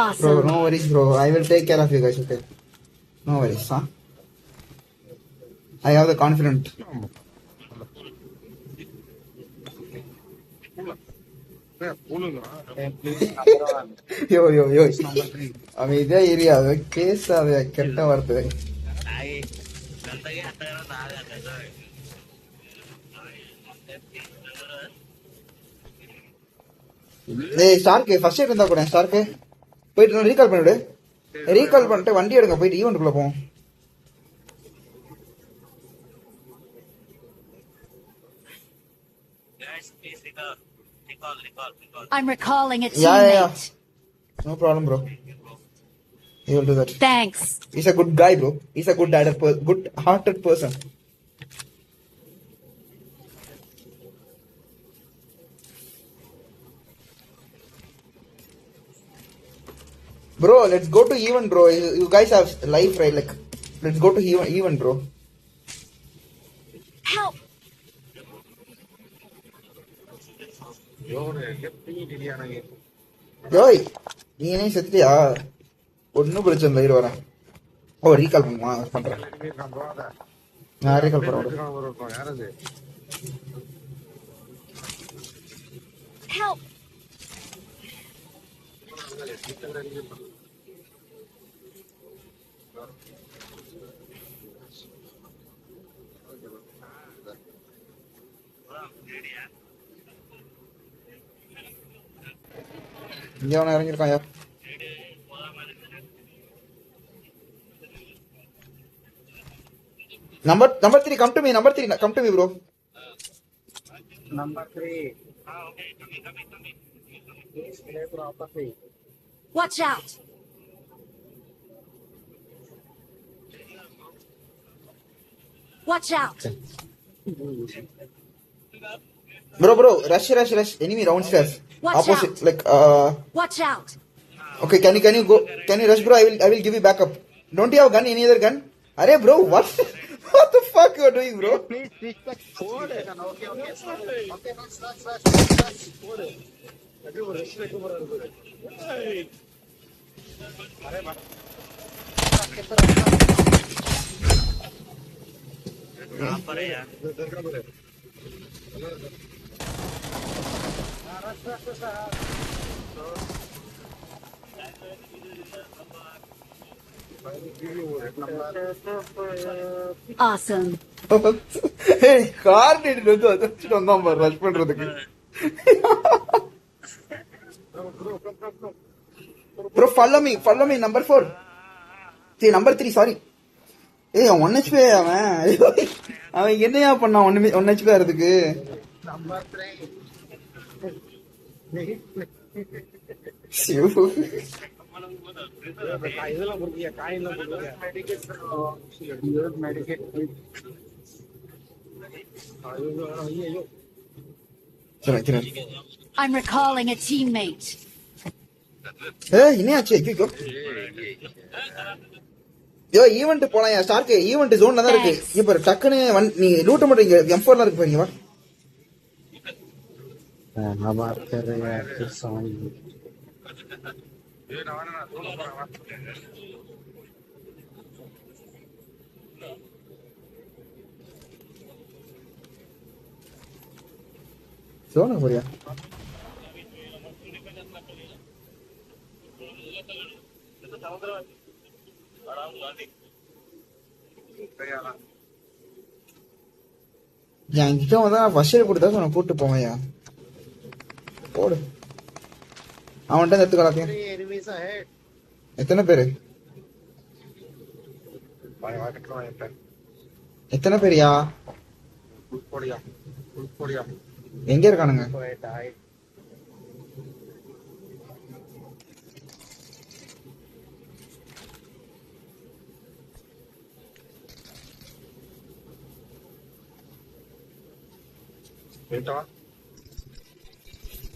Awesome. no worries, bro. I will take care of you guys, okay? No worries, huh? I have the confidence. யோ யோ யோ அவன் இதே area case அது கெட்ட வார்த்தை. ஏய் ஸ்டார்க்கு ஃபர்ஸ்ட் எய்ட் இருந்தா கூட ஸ்டார்க்கு போயிட்டு ரீகால் பண்ணிவிடு. ரீகால் பண்ணிட்டு வண்டி எடுங்க, போயிட்டு ஈவெண்ட்டுக்குள்ள போவோம். I'm recalling a Yeah, yeah, yeah. teammate. No problem, bro. He will do that. Thanks. He's a good guy, bro. He's a good-hearted person. Bro, let's go to even, bro. You guys have life, right? Like, let's go to even, bro. Help. யோய் நீ என்ன செத்துட்டியா? ஒன்னும் பிரச்சனை இல்லை, இரு வரேன். ஓ recall பண்ணுமா? பண்றேன், நான் ரீகால் பண்ணுறேன். Help. இங்கே அவனை இறங்கியிருக்கான் யார்? Number 3, come to me. Number 3, come to me, bro. Number 3. Watch out. Watch out. Bro, rush. Enemy downstairs. Watch Opposite, out. like, Watch out. okay, can you go? Can you rush, bro? I will give you backup. Don't you have gun? Any other gun? Arey, bro, what? What the fuck you are doing, bro? Please respect. Okay. Awesome. Hey, car did வந்து அடிச்சிட்டு வந்தான் பாரு rush பண்றதுக்கு. Bro, follow me, number 4. See, number 3, sorry. ஏய், அவன் 1 HP அவன் என்னையா பண்ணான் 1 HP ஆறதுக்கு? Number 3. சிவ. சரி. I'm recalling a teammate. ஏய், என்னையாச்சு? ஐயோ. யோ, ஈவென்ட் போலாம் ஸ்டார்க்கு. ஈவென்ட் ஜோன்ல தான் இருக்கு. இங்க பாரு, டக்குன்னு நீ லூட் மட்டும் இங்க M4ல இருக்கு பாருங்க. வா. बात कर रहे हैं फिर समझ ஜோன் போறியா? என்கிட்ட வந்தா ஃபர்ஸ்ட் எய்ட் கொடுத்தா உன்னை கூட்டு போவையா? போடு, அவன்கிட்ட எடுத்து கலாத்தையும். enemies ahead. எத்தனை பேரு? எத்தனை பேரியா? எங்க இருக்கானுங்க?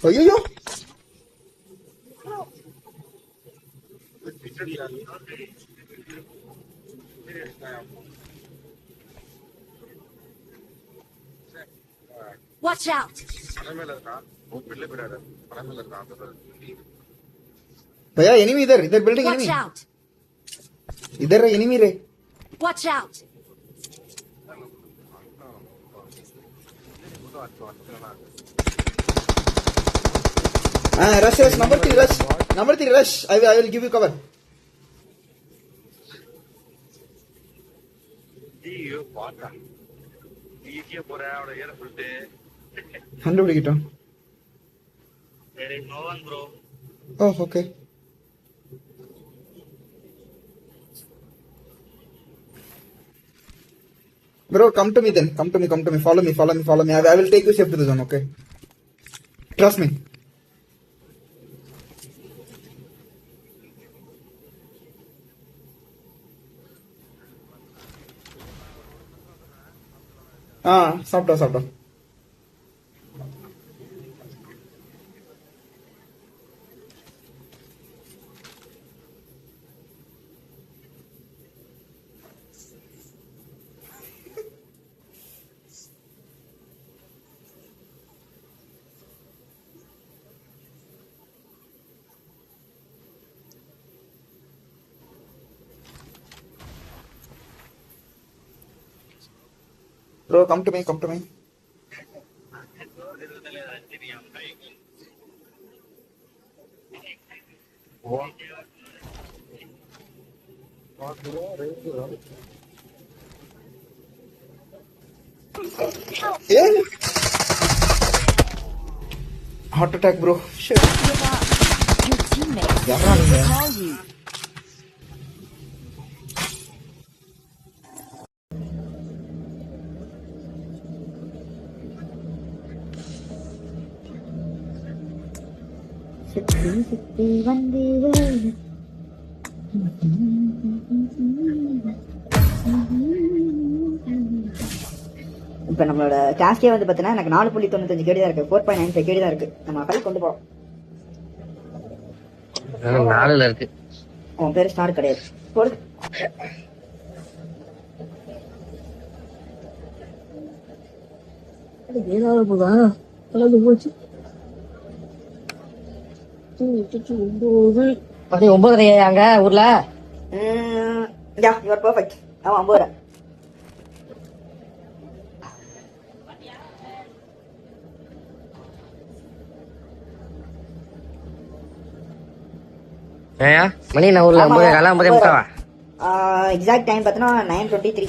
ஐயோ, Watch out! भैया एनिमी इधर इधर बिल्डिंग Watch एनिमी out! इधर एनिमी रे Watch out! rush number 3 rush I will give you cover ஐயோ பாட்டா ஈஸியா போற அவட ஏற சொல்லிட்டு கண்டுபிடிக்கிட்டோம் There is no one, bro. oh okay bro come to me then come to me follow me I will take you safe to the zone okay trust me சாப்பிட்டோம் bro come to me yeah heart attack bro shit Give up. Your teammates யாரா நீங்க call you. இப்ப நம்மளோட காஸ்டே வந்து பாத்தீங்கன்னா எனக்கு 4.95 கேடி தான் இருக்கு 4.95 கேடி தான் இருக்கு நம்ம ஃபைல் கொண்டு போறோம் 4ல இருக்கு. உன் பேரு ஸ்டார் கிடையாது போடு மணி 9:30 அங்க ஊர்ல. யா யூ ஆர் பெர்ஃபெக்ட் ஆமா 9. ஏயா மணி நான் ஊர்ல 9:45 எக்ஸாக்ட் டைம் பார்த்தோன்னா 9:23.